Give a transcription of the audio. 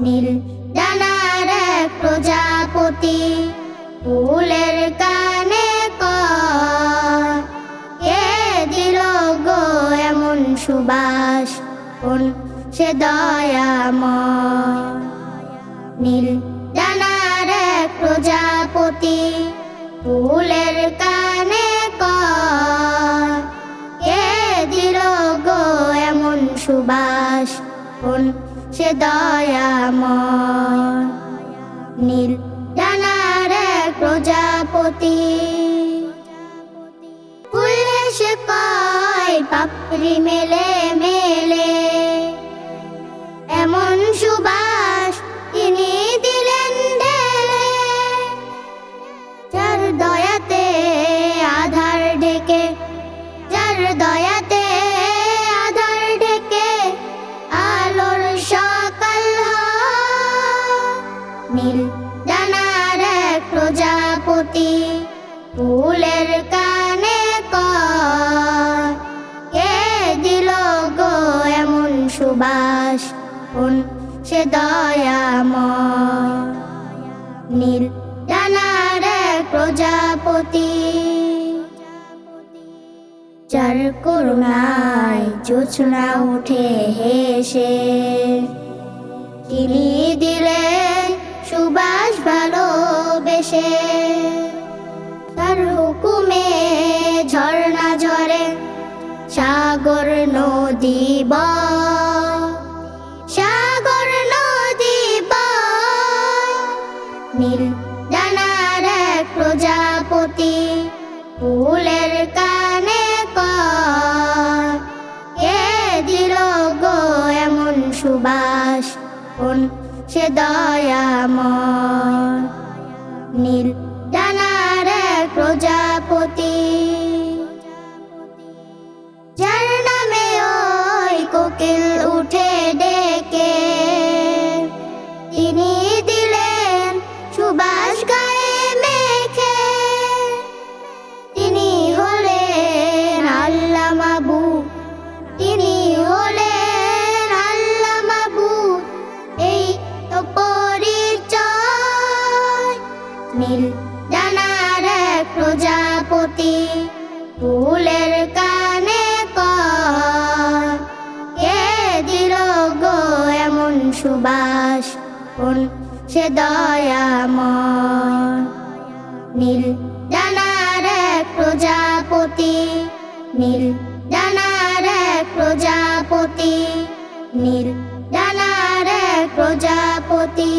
নীল ডানার এক প্রজাপতি ফুলের কানে কয়, কে দিল গো এমন সুবাস, কোন সে দয়াময়। নীল ডানার এক প্রজাপতি ফুলের কানে কয়, কে দিল গো এমন সুবাস, কোন সে দয়াময়। নীল ডানার এক প্রজাপতি ফুল হেসে কয়, পাপড়ি মেলে মেলে এমন সুবাস তিনি দিলেন ঢেলে। যার দয়াতে আধার ঢেকে, যার দয়াতে আধার ঢেকে আলোর সকাল হয়। নীল ডানার এক প্রজাপতি ফুলের কানে কয়, কে দিল গো এমন সুবাস, কোন সে দয়াময়। নীল ডানার এক প্রজাপতি যার করুণায় জোছনা উঠে হেসে, তিনি দিলেন সুবাস ভালোবেসে। তার হুকুমে ঝর্ণা ঝরে, সাগর নদী বয়, সাগর নদী বয়। নীল ডানার এক প্রজাপতি ফুলের কানে কয়, কে দিল গো এমন সুবাস, কোন সে দয়াময়। নীল ডানার এক প্রজাপতি যার নামে ওই কোকিল উঠে ডেকে, তিনি দিলেন সুবাস গায়ে মেখে। তিনি হলেন আল্লাহ মাবুদ, তিনি হলেন আল্লাহ মাবুদ, এই তো পরিচয়। নীল ডানার এক প্রজাপতি ফুলের কানে কয়, কে দিল গো এমন সুবাস, কোন সে দয়াময়। নীল ডানার এক প্রজাপতি, নীল ডানার এক প্রজাপতি, নীল ডানার এক প্রজাপতি।